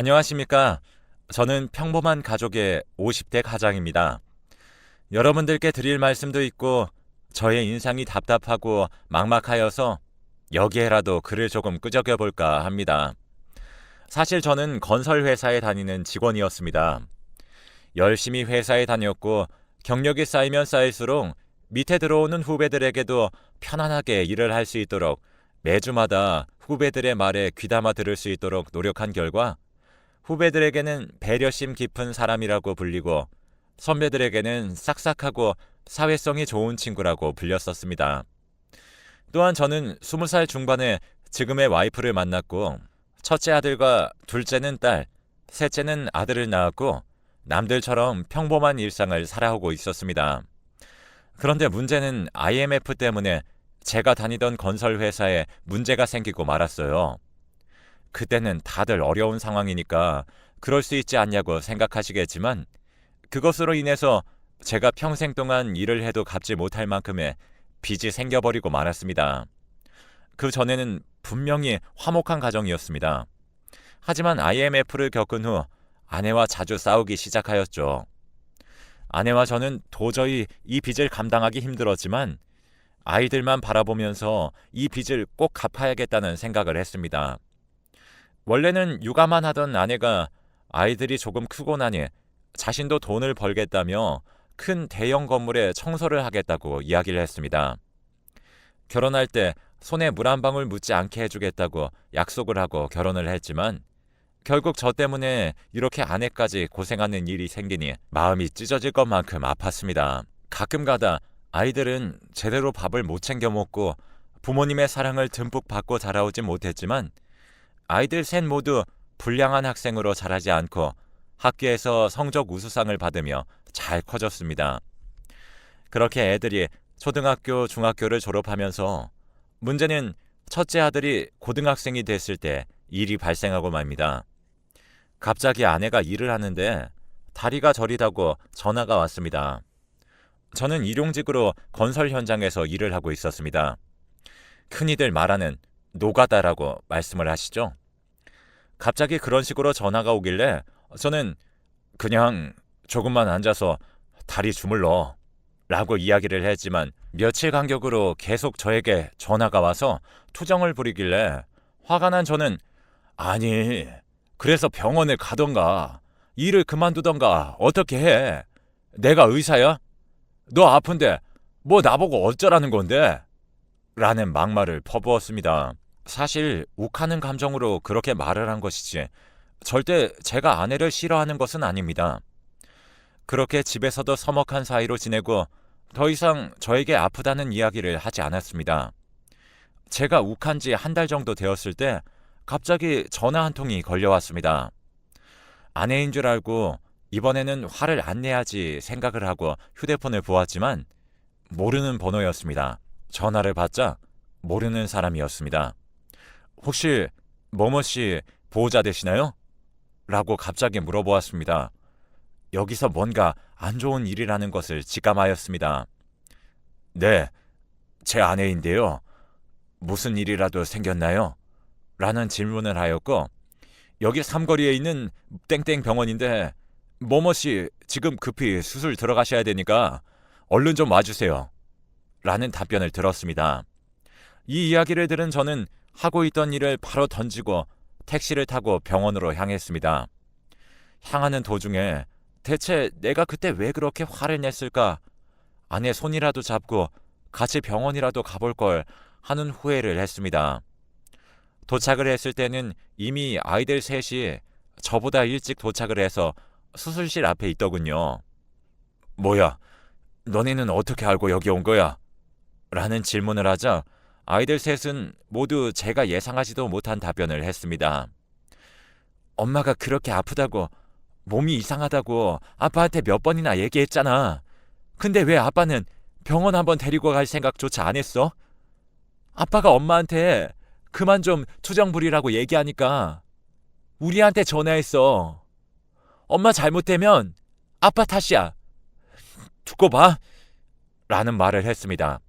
안녕하십니까. 저는 평범한 가족의 50대 가장입니다. 여러분들께 드릴 말씀도 있고 저의 인상이 답답하고 막막하여서 여기에라도 글을 조금 끄적여 볼까 합니다. 사실 저는 건설회사에 다니는 직원이었습니다. 열심히 회사에 다녔고 경력이 쌓이면 쌓일수록 밑에 들어오는 후배들에게도 편안하게 일을 할 수 있도록 매주마다 후배들의 말에 귀담아 들을 수 있도록 노력한 결과 후배들에게는 배려심 깊은 사람이라고 불리고 선배들에게는 싹싹하고 사회성이 좋은 친구라고 불렸었습니다. 또한 저는 20살 중반에 지금의 와이프를 만났고 첫째 아들과 둘째는 딸, 셋째는 아들을 낳았고 남들처럼 평범한 일상을 살아오고 있었습니다. 그런데 문제는 IMF 때문에 제가 다니던 건설회사에 문제가 생기고 말았어요. 그때는 다들 어려운 상황이니까 그럴 수 있지 않냐고 생각하시겠지만 그것으로 인해서 제가 평생 동안 일을 해도 갚지 못할 만큼의 빚이 생겨버리고 말았습니다. 그 전에는 분명히 화목한 가정이었습니다. 하지만 IMF를 겪은 후 아내와 자주 싸우기 시작하였죠. 아내와 저는 도저히 이 빚을 감당하기 힘들었지만 아이들만 바라보면서 이 빚을 꼭 갚아야겠다는 생각을 했습니다. 원래는 육아만 하던 아내가 아이들이 조금 크고 나니 자신도 돈을 벌겠다며 큰 대형 건물에 청소를 하겠다고 이야기를 했습니다. 결혼할 때 손에 물 한 방울 묻지 않게 해주겠다고 약속을 하고 결혼을 했지만 결국 저 때문에 이렇게 아내까지 고생하는 일이 생기니 마음이 찢어질 것만큼 아팠습니다. 가끔가다 아이들은 제대로 밥을 못 챙겨 먹고 부모님의 사랑을 듬뿍 받고 자라오지 못했지만 아이들 셋 모두 불량한 학생으로 자라지 않고 학교에서 성적 우수상을 받으며 잘 커졌습니다. 그렇게 애들이 초등학교, 중학교를 졸업하면서 문제는 첫째 아들이 고등학생이 됐을 때 일이 발생하고 말입니다. 갑자기 아내가 일을 하는데 다리가 저리다고 전화가 왔습니다. 저는 일용직으로 건설 현장에서 일을 하고 있었습니다. 흔히들 말하는 노가다라고 말씀을 하시죠. 갑자기 그런 식으로 전화가 오길래 저는 그냥 조금만 앉아서 다리 주물러 라고 이야기를 했지만 며칠 간격으로 계속 저에게 전화가 와서 투정을 부리길래 화가 난 저는 아니 그래서 병원을 가던가 일을 그만두던가 어떻게 해? 내가 의사야? 너 아픈데 뭐 나보고 어쩌라는 건데? 라는 막말을 퍼부었습니다. 사실 욱하는 감정으로 그렇게 말을 한 것이지 절대 제가 아내를 싫어하는 것은 아닙니다. 그렇게 집에서도 서먹한 사이로 지내고 더 이상 저에게 아프다는 이야기를 하지 않았습니다. 제가 욱한 지 한 달 정도 되었을 때 갑자기 전화 한 통이 걸려왔습니다. 아내인 줄 알고 이번에는 화를 안 내야지 생각을 하고 휴대폰을 보았지만 모르는 번호였습니다. 전화를 받자 모르는 사람이었습니다. 혹시 뭐뭐씨 보호자 되시나요? 라고 갑자기 물어보았습니다. 여기서 뭔가 안 좋은 일이라는 것을 직감하였습니다. 네, 제 아내인데요. 무슨 일이라도 생겼나요? 라는 질문을 하였고 여기 삼거리에 있는 땡땡 병원인데 뭐뭐씨 지금 급히 수술 들어가셔야 되니까 얼른 좀 와주세요. 라는 답변을 들었습니다. 이 이야기를 들은 저는 하고 있던 일을 바로 던지고 택시를 타고 병원으로 향했습니다. 향하는 도중에 대체 내가 그때 왜 그렇게 화를 냈을까? 아내 손이라도 잡고 같이 병원이라도 가볼 걸 하는 후회를 했습니다. 도착을 했을 때는 이미 아이들 셋이 저보다 일찍 도착을 해서 수술실 앞에 있더군요. 뭐야, 너네는 어떻게 알고 여기 온 거야? 라는 질문을 하자 아이들 셋은 모두 제가 예상하지도 못한 답변을 했습니다. 엄마가 그렇게 아프다고 몸이 이상하다고 아빠한테 몇 번이나 얘기했잖아. 근데 왜 아빠는 병원 한번 데리고 갈 생각조차 안 했어? 아빠가 엄마한테 그만 좀 투정 부리라고 얘기하니까 우리한테 전화했어. 엄마 잘못되면 아빠 탓이야. 두고 봐. 라는 말을 했습니다.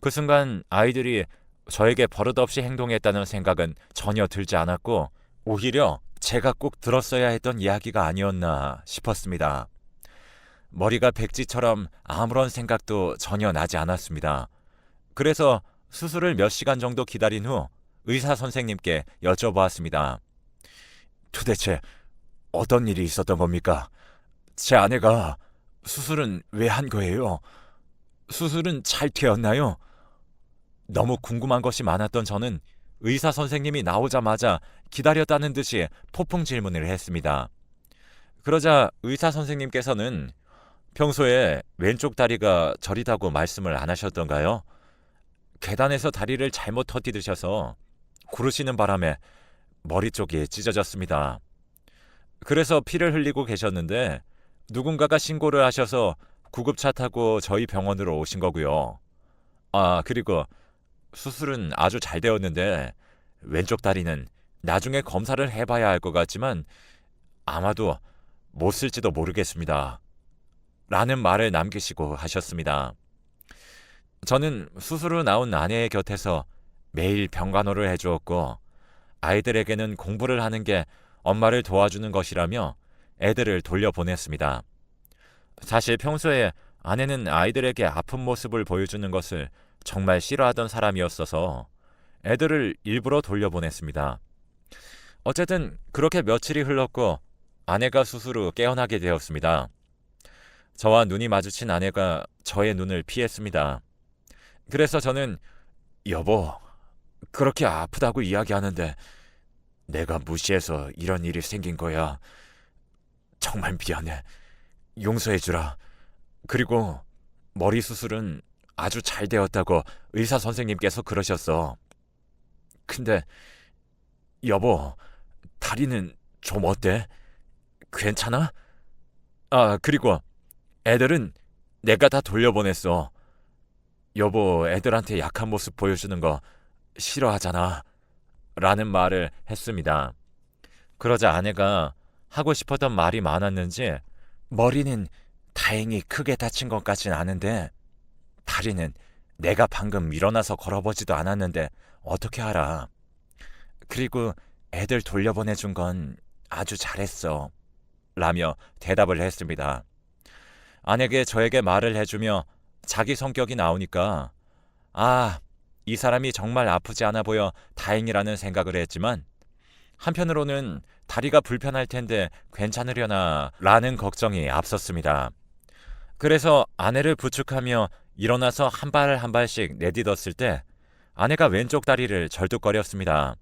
그 순간 아이들이 저에게 버릇없이 행동했다는 생각은 전혀 들지 않았고 오히려 제가 꼭 들었어야 했던 이야기가 아니었나 싶었습니다. 머리가 백지처럼 아무런 생각도 전혀 나지 않았습니다. 그래서 수술을 몇 시간 정도 기다린 후 의사 선생님께 여쭤보았습니다. 도대체 어떤 일이 있었던 겁니까? 제 아내가 수술은 왜 한 거예요? 수술은 잘 되었나요? 너무 궁금한 것이 많았던 저는 의사 선생님이 나오자마자 기다렸다는 듯이 폭풍 질문을 했습니다. 그러자 의사 선생님께서는 평소에 왼쪽 다리가 저리다고 말씀을 안 하셨던가요? 계단에서 다리를 잘못 터뜨리셔서 구르시는 바람에 머리 쪽이 찢어졌습니다. 그래서 피를 흘리고 계셨는데 누군가가 신고를 하셔서 구급차 타고 저희 병원으로 오신 거고요. 그리고 수술은 아주 잘 되었는데 왼쪽 다리는 나중에 검사를 해봐야 할 것 같지만 아마도 못 쓸지도 모르겠습니다. 라는 말을 남기시고 하셨습니다. 저는 수술 후 나온 아내의 곁에서 매일 병간호를 해주었고 아이들에게는 공부를 하는 게 엄마를 도와주는 것이라며 애들을 돌려보냈습니다. 사실 평소에 아내는 아이들에게 아픈 모습을 보여주는 것을 정말 싫어하던 사람이었어서 애들을 일부러 돌려보냈습니다. 어쨌든 그렇게 며칠이 흘렀고 아내가 수술 후 깨어나게 되었습니다. 저와 눈이 마주친 아내가 저의 눈을 피했습니다. 그래서 저는 여보, 그렇게 아프다고 이야기하는데 내가 무시해서 이런 일이 생긴 거야. 정말 미안해. 용서해주라. 그리고 머리 수술은 아주 잘 되었다고 의사 선생님께서 그러셨어. 근데 여보, 다리는 좀 어때? 괜찮아? 그리고 애들은 내가 다 돌려보냈어. 여보, 애들한테 약한 모습 보여주는 거 싫어하잖아. 라는 말을 했습니다. 그러자 아내가 하고 싶었던 말이 많았는지 머리는 다행히 크게 다친 것 같진 않은데 다리는 내가 방금 일어나서 걸어보지도 않았는데 어떻게 알아. 그리고 애들 돌려보내준 건 아주 잘했어. 라며 대답을 했습니다. 아내가 저에게 말을 해주며 자기 성격이 나오니까 이 사람이 정말 아프지 않아 보여 다행이라는 생각을 했지만 한편으로는 다리가 불편할 텐데 괜찮으려나 라는 걱정이 앞섰습니다. 그래서 아내를 부축하며 일어나서 한 발 한 발씩 내딛었을 때 아내가 왼쪽 다리를 절뚝거렸습니다.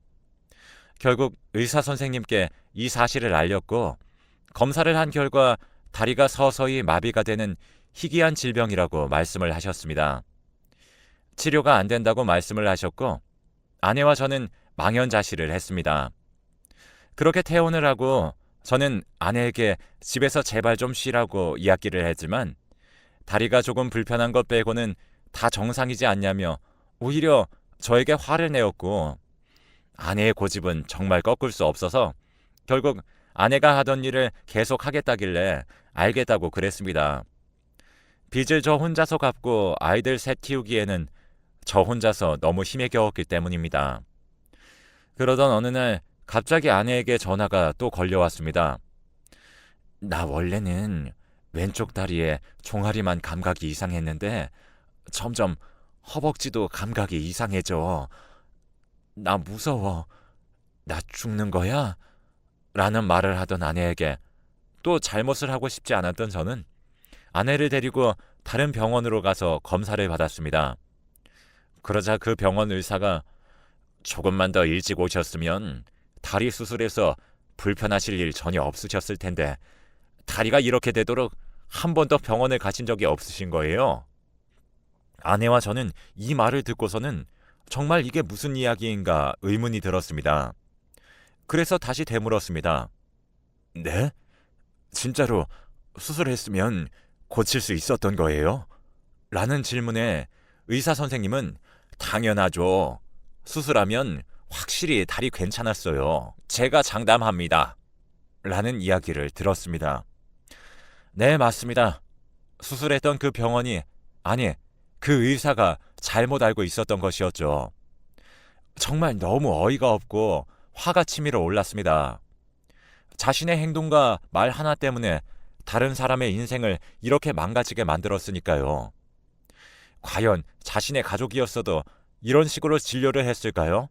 결국 의사 선생님께 이 사실을 알렸고 검사를 한 결과 다리가 서서히 마비가 되는 희귀한 질병이라고 말씀을 하셨습니다. 치료가 안 된다고 말씀을 하셨고 아내와 저는 망연자실을 했습니다. 그렇게 퇴원을 하고 저는 아내에게 집에서 제발 좀 쉬라고 이야기를 했지만 다리가 조금 불편한 것 빼고는 다 정상이지 않냐며 오히려 저에게 화를 내었고 아내의 고집은 정말 꺾을 수 없어서 결국 아내가 하던 일을 계속 하겠다길래 알겠다고 그랬습니다. 빚을 저 혼자서 갚고 아이들 셋 키우기에는 저 혼자서 너무 힘에 겨웠기 때문입니다. 그러던 어느 날 갑자기 아내에게 전화가 또 걸려왔습니다. 나 원래는 왼쪽 다리에 종아리만 감각이 이상했는데 점점 허벅지도 감각이 이상해져. 나 무서워. 나 죽는 거야? 라는 말을 하던 아내에게 또 잘못을 하고 싶지 않았던 저는 아내를 데리고 다른 병원으로 가서 검사를 받았습니다. 그러자 그 병원 의사가 조금만 더 일찍 오셨으면 다리 수술에서 불편하실 일 전혀 없으셨을 텐데 다리가 이렇게 되도록 한 번도 병원을 가신 적이 없으신 거예요. 아내와 저는 이 말을 듣고서는 정말 이게 무슨 이야기인가 의문이 들었습니다. 그래서 다시 되물었습니다. 네? 진짜로 수술했으면 고칠 수 있었던 거예요? 라는 질문에 의사 선생님은 당연하죠. 수술하면 확실히 다리 괜찮았어요. 제가 장담합니다. 라는 이야기를 들었습니다. 네, 맞습니다. 수술했던 그 병원이, 아니, 그 의사가 잘못 알고 있었던 것이었죠. 정말 너무 어이가 없고 화가 치밀어 올랐습니다. 자신의 행동과 말 하나 때문에 다른 사람의 인생을 이렇게 망가지게 만들었으니까요. 과연 자신의 가족이었어도 이런 식으로 진료를 했을까요?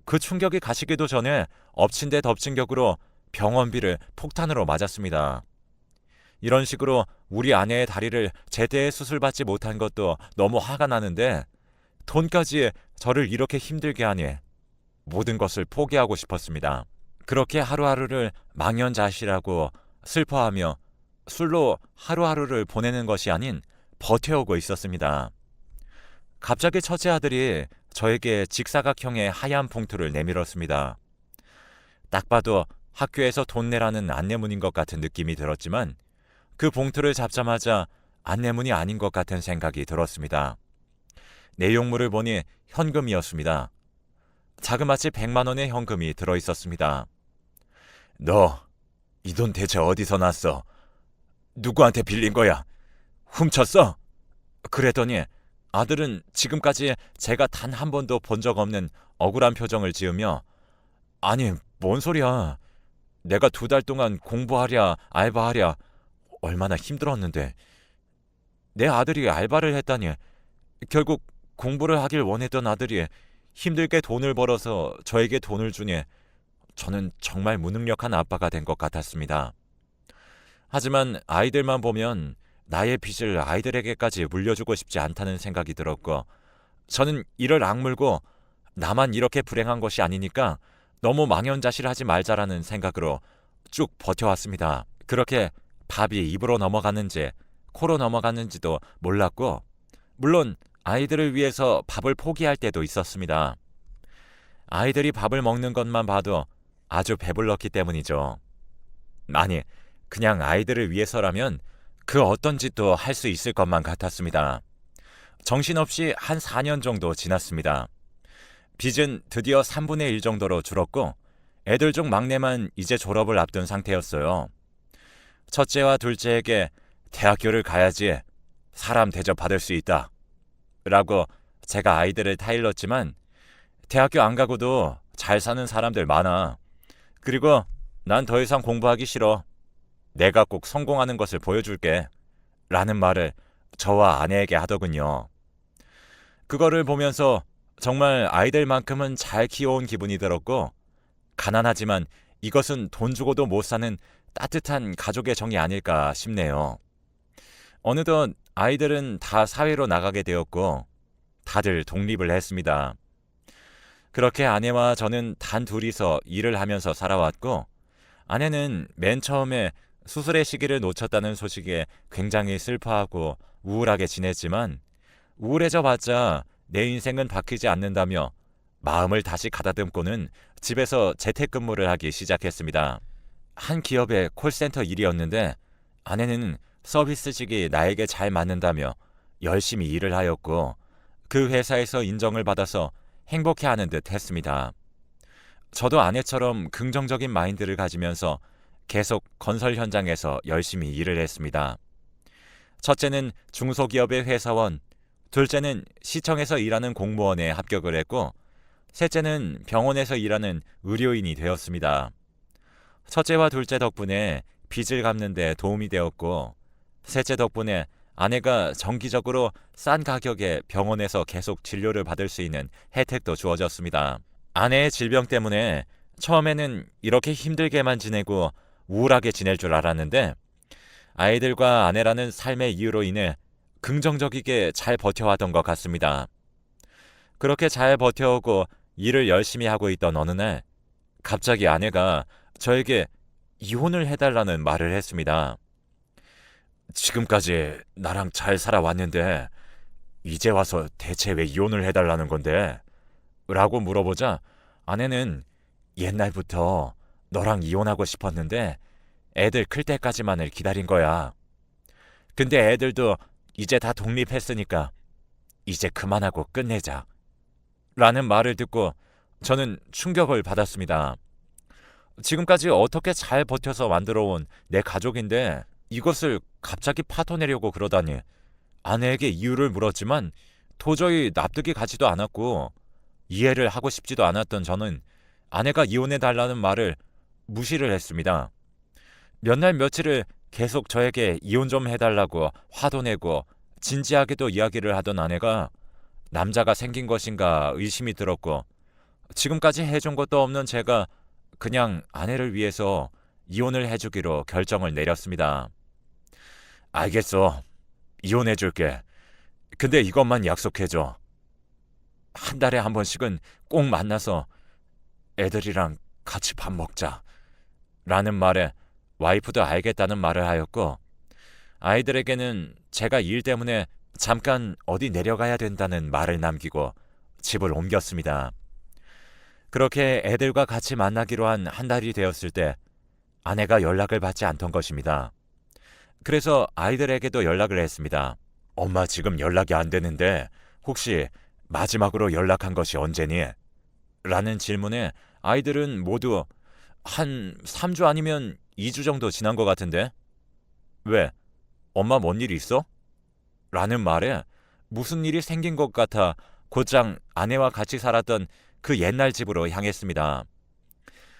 그 충격이 가시기도 전에 엎친 데 덮친 격으로 병원비를 폭탄으로 맞았습니다. 이런 식으로 우리 아내의 다리를 제때 수술받지 못한 것도 너무 화가 나는데 돈까지 저를 이렇게 힘들게 하니 모든 것을 포기하고 싶었습니다. 그렇게 하루하루를 망연자실하고 슬퍼하며 술로 하루하루를 보내는 것이 아닌 버텨오고 있었습니다. 갑자기 첫째 아들이 저에게 직사각형의 하얀 봉투를 내밀었습니다. 딱 봐도 학교에서 돈 내라는 안내문인 것 같은 느낌이 들었지만 그 봉투를 잡자마자 안내문이 아닌 것 같은 생각이 들었습니다. 내용물을 보니 현금이었습니다. 자그마치 100만 원의 현금이 들어있었습니다. 너, 이 돈 대체 어디서 났어? 누구한테 빌린 거야? 훔쳤어? 그랬더니 아들은 지금까지 제가 단 한 번도 본 적 없는 억울한 표정을 지으며 아니, 뭔 소리야. 내가 2달 동안 공부하랴 알바하랴 얼마나 힘들었는데 내 아들이 알바를 했다니 결국 공부를 하길 원했던 아들이 힘들게 돈을 벌어서 저에게 돈을 주니 저는 정말 무능력한 아빠가 된 것 같았습니다. 하지만 아이들만 보면 나의 빚을 아이들에게까지 물려주고 싶지 않다는 생각이 들었고 저는 이를 악물고 나만 이렇게 불행한 것이 아니니까 너무 망연자실하지 말자라는 생각으로 쭉 버텨왔습니다. 그렇게 밥이 입으로 넘어갔는지 코로 넘어갔는지도 몰랐고 물론 아이들을 위해서 밥을 포기할 때도 있었습니다. 아이들이 밥을 먹는 것만 봐도 아주 배불렀기 때문이죠. 아니, 그냥 아이들을 위해서라면 그 어떤 짓도 할 수 있을 것만 같았습니다. 정신없이 한 4년 정도 지났습니다. 빚은 드디어 3분의 1 정도로 줄었고 애들 중 막내만 이제 졸업을 앞둔 상태였어요. 첫째와 둘째에게 대학교를 가야지 사람 대접받을 수 있다 라고 제가 아이들을 타일렀지만 대학교 안 가고도 잘 사는 사람들 많아. 그리고 난 더 이상 공부하기 싫어. 내가 꼭 성공하는 것을 보여줄게 라는 말을 저와 아내에게 하더군요. 그거를 보면서 정말 아이들만큼은 잘 키워온 기분이 들었고 가난하지만 이것은 돈 주고도 못 사는 따뜻한 가족의 정이 아닐까 싶네요. 어느덧 아이들은 다 사회로 나가게 되었고 다들 독립을 했습니다. 그렇게 아내와 저는 단 둘이서 일을 하면서 살아왔고 아내는 맨 처음에 수술의 시기를 놓쳤다는 소식에 굉장히 슬퍼하고 우울하게 지냈지만 우울해져 봤자 내 인생은 바뀌지 않는다며 마음을 다시 가다듬고는 집에서 재택근무를 하기 시작했습니다. 한 기업의 콜센터 일이었는데 아내는 서비스직이 나에게 잘 맞는다며 열심히 일을 하였고 그 회사에서 인정을 받아서 행복해하는 듯 했습니다. 저도 아내처럼 긍정적인 마인드를 가지면서 계속 건설 현장에서 열심히 일을 했습니다. 첫째는 중소기업의 회사원, 둘째는 시청에서 일하는 공무원에 합격을 했고 셋째는 병원에서 일하는 의료인이 되었습니다. 첫째와 둘째 덕분에 빚을 갚는 데 도움이 되었고 셋째 덕분에 아내가 정기적으로 싼 가격에 병원에서 계속 진료를 받을 수 있는 혜택도 주어졌습니다. 아내의 질병 때문에 처음에는 이렇게 힘들게만 지내고 우울하게 지낼 줄 알았는데 아이들과 아내라는 삶의 이유로 인해 긍정적이게 잘 버텨왔던 것 같습니다. 그렇게 잘 버텨오고 일을 열심히 하고 있던 어느 날 갑자기 아내가 저에게 이혼을 해달라는 말을 했습니다. 지금까지 나랑 잘 살아왔는데 이제 와서 대체 왜 이혼을 해달라는 건데? 라고 물어보자 아내는 옛날부터 너랑 이혼하고 싶었는데 애들 클 때까지만을 기다린 거야. 근데 애들도 이제 다 독립했으니까 이제 그만하고 끝내자. 라는 말을 듣고 저는 충격을 받았습니다. 지금까지 어떻게 잘 버텨서 만들어온 내 가족인데 이것을 갑자기 파토내려고 그러다니. 아내에게 이유를 물었지만 도저히 납득이 가지도 않았고 이해를 하고 싶지도 않았던 저는 아내가 이혼해달라는 말을 무시를 했습니다. 몇 날 며칠을 계속 저에게 이혼 좀 해달라고 화도 내고 진지하게도 이야기를 하던 아내가 남자가 생긴 것인가 의심이 들었고, 지금까지 해준 것도 없는 제가 그냥 아내를 위해서 이혼을 해주기로 결정을 내렸습니다. 알겠어. 이혼해줄게. 근데 이것만 약속해줘. 한 달에 한 번씩은 꼭 만나서 애들이랑 같이 밥 먹자. 라는 말에 와이프도 알겠다는 말을 하였고, 아이들에게는 제가 일 때문에 잠깐 어디 내려가야 된다는 말을 남기고 집을 옮겼습니다. 그렇게 애들과 같이 만나기로 한 달이 되었을 때 아내가 연락을 받지 않던 것입니다. 그래서 아이들에게도 연락을 했습니다. 엄마 지금 연락이 안 되는데 혹시 마지막으로 연락한 것이 언제니? 라는 질문에 아이들은 모두 한 3주 아니면 2주 정도 지난 것 같은데? 왜? 엄마 뭔 일 있어? 라는 말에 무슨 일이 생긴 것 같아 곧장 아내와 같이 살았던 그 옛날 집으로 향했습니다.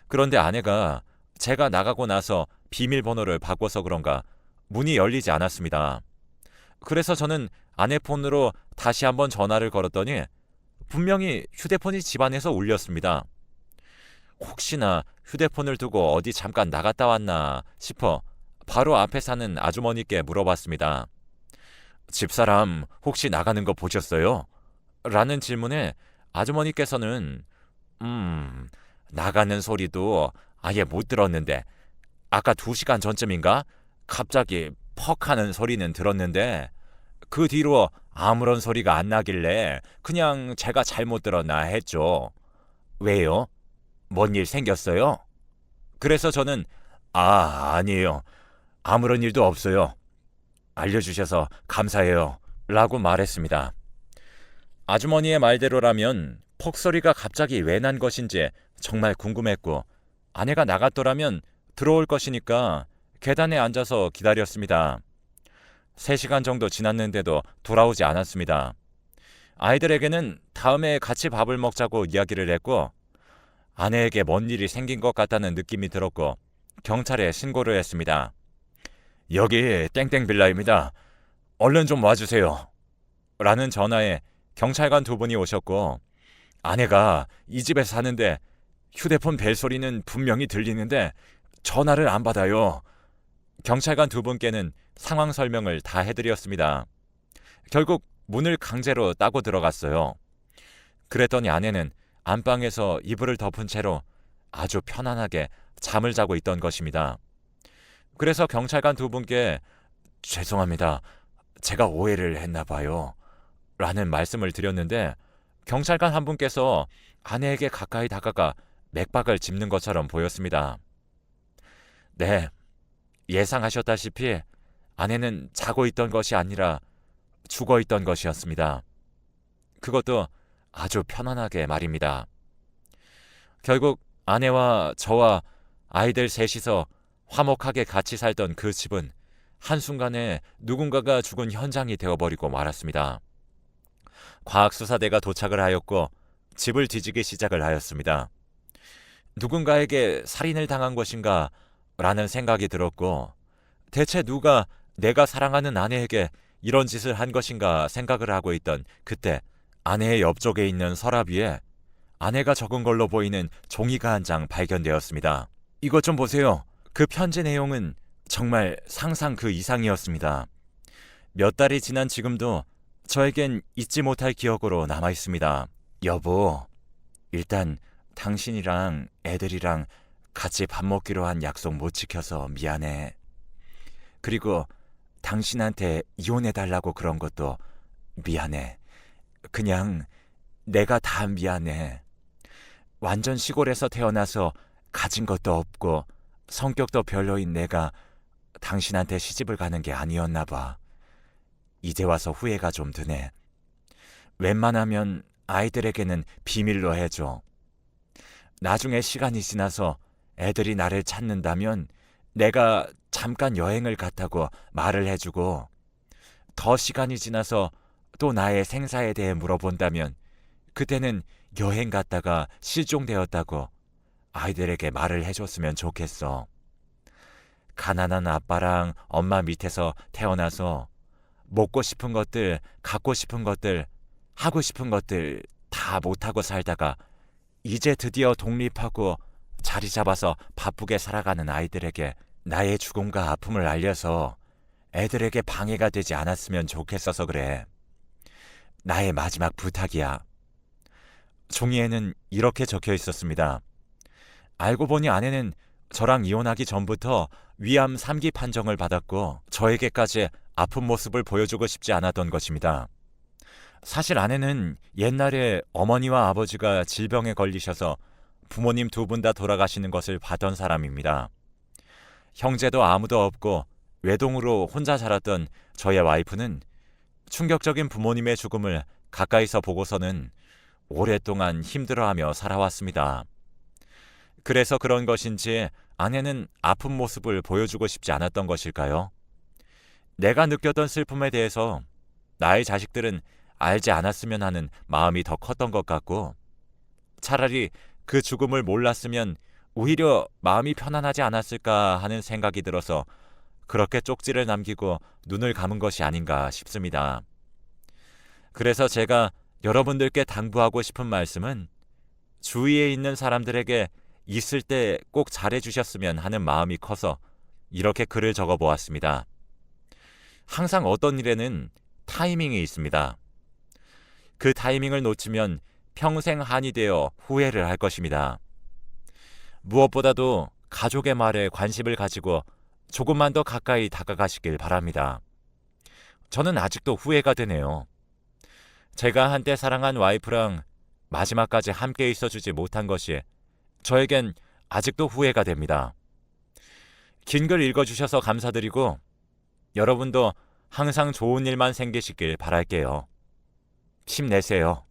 그런데 아내가 제가 나가고 나서 비밀번호를 바꿔서 그런가 문이 열리지 않았습니다. 그래서 저는 아내 폰으로 다시 한번 전화를 걸었더니 분명히 휴대폰이 집안에서 울렸습니다. 혹시나 휴대폰을 두고 어디 잠깐 나갔다 왔나 싶어 바로 앞에 사는 아주머니께 물어봤습니다. 집사람 혹시 나가는 거 보셨어요? 라는 질문에 아주머니께서는 나가는 소리도 아예 못 들었는데 아까 2시간 전쯤인가 갑자기 퍽 하는 소리는 들었는데 그 뒤로 아무런 소리가 안 나길래 그냥 제가 잘못 들었나 했죠. 왜요? 뭔 일 생겼어요? 그래서 저는 아니에요. 아무런 일도 없어요. 알려주셔서 감사해요. 라고 말했습니다. 아주머니의 말대로라면 퍽소리가 갑자기 왜 난 것인지 정말 궁금했고, 아내가 나갔더라면 들어올 것이니까 계단에 앉아서 기다렸습니다. 3시간 정도 지났는데도 돌아오지 않았습니다. 아이들에게는 다음에 같이 밥을 먹자고 이야기를 했고, 아내에게 뭔 일이 생긴 것 같다는 느낌이 들었고 경찰에 신고를 했습니다. 여기 땡땡 빌라입니다. 얼른 좀 와주세요. 라는 전화에 경찰관 2분이 오셨고, 아내가 이 집에 사는데 휴대폰 벨소리는 분명히 들리는데 전화를 안 받아요. 경찰관 2분께는 상황 설명을 다 해드렸습니다. 결국 문을 강제로 따고 들어갔어요. 그랬더니 아내는 안방에서 이불을 덮은 채로 아주 편안하게 잠을 자고 있던 것입니다. 그래서 경찰관 2분께 죄송합니다. 제가 오해를 했나 봐요. 라는 말씀을 드렸는데 경찰관 한 분께서 아내에게 가까이 다가가 맥박을 짚는 것처럼 보였습니다. 네, 예상하셨다시피 아내는 자고 있던 것이 아니라 죽어 있던 것이었습니다. 그것도 아주 편안하게 말입니다. 결국 아내와 저와 아이들 셋이서 화목하게 같이 살던 그 집은 한순간에 누군가가 죽은 현장이 되어버리고 말았습니다. 과학수사대가 도착을 하였고 집을 뒤지기 시작을 하였습니다. 누군가에게 살인을 당한 것인가 라는 생각이 들었고, 대체 누가 내가 사랑하는 아내에게 이런 짓을 한 것인가 생각을 하고 있던 그때 아내의 옆쪽에 있는 서랍 위에 아내가 적은 걸로 보이는 종이가 한 장 발견되었습니다. 이것 좀 보세요. 그 편지 내용은 정말 상상 그 이상이었습니다. 몇 달이 지난 지금도 저에겐 잊지 못할 기억으로 남아 있습니다. 여보, 일단 당신이랑 애들이랑 같이 밥 먹기로 한 약속 못 지켜서 미안해. 그리고 당신한테 이혼해달라고 그런 것도 미안해. 그냥 내가 다 미안해. 완전 시골에서 태어나서 가진 것도 없고 성격도 별로인 내가 당신한테 시집을 가는 게 아니었나 봐. 이제 와서 후회가 좀 드네. 웬만하면 아이들에게는 비밀로 해줘. 나중에 시간이 지나서 애들이 나를 찾는다면 내가 잠깐 여행을 갔다고 말을 해주고, 더 시간이 지나서 또 나의 생사에 대해 물어본다면 그때는 여행 갔다가 실종되었다고, 아이들에게 말을 해줬으면 좋겠어. 가난한 아빠랑 엄마 밑에서 태어나서 먹고 싶은 것들, 갖고 싶은 것들, 하고 싶은 것들 다 못하고 살다가 이제 드디어 독립하고 자리 잡아서 바쁘게 살아가는 아이들에게 나의 죽음과 아픔을 알려서 애들에게 방해가 되지 않았으면 좋겠어서 그래. 나의 마지막 부탁이야. 종이에는 이렇게 적혀 있었습니다. 알고 보니 아내는 저랑 이혼하기 전부터 위암 3기 판정을 받았고 저에게까지 아픈 모습을 보여주고 싶지 않았던 것입니다. 사실 아내는 옛날에 어머니와 아버지가 질병에 걸리셔서 부모님 두 분 다 돌아가시는 것을 봤던 사람입니다. 형제도 아무도 없고 외동으로 혼자 살았던 저의 와이프는 충격적인 부모님의 죽음을 가까이서 보고서는 오랫동안 힘들어하며 살아왔습니다. 그래서 그런 것인지 아내는 아픈 모습을 보여주고 싶지 않았던 것일까요? 내가 느꼈던 슬픔에 대해서 나의 자식들은 알지 않았으면 하는 마음이 더 컸던 것 같고, 차라리 그 죽음을 몰랐으면 오히려 마음이 편안하지 않았을까 하는 생각이 들어서 그렇게 쪽지를 남기고 눈을 감은 것이 아닌가 싶습니다. 그래서 제가 여러분들께 당부하고 싶은 말씀은 주위에 있는 사람들에게 있을 때 꼭 잘해주셨으면 하는 마음이 커서 이렇게 글을 적어보았습니다. 항상 어떤 일에는 타이밍이 있습니다. 그 타이밍을 놓치면 평생 한이 되어 후회를 할 것입니다. 무엇보다도 가족의 말에 관심을 가지고 조금만 더 가까이 다가가시길 바랍니다. 저는 아직도 후회가 되네요. 제가 한때 사랑한 와이프랑 마지막까지 함께 있어주지 못한 것이 저에겐 아직도 후회가 됩니다. 긴 글 읽어주셔서 감사드리고 여러분도 항상 좋은 일만 생기시길 바랄게요. 힘내세요.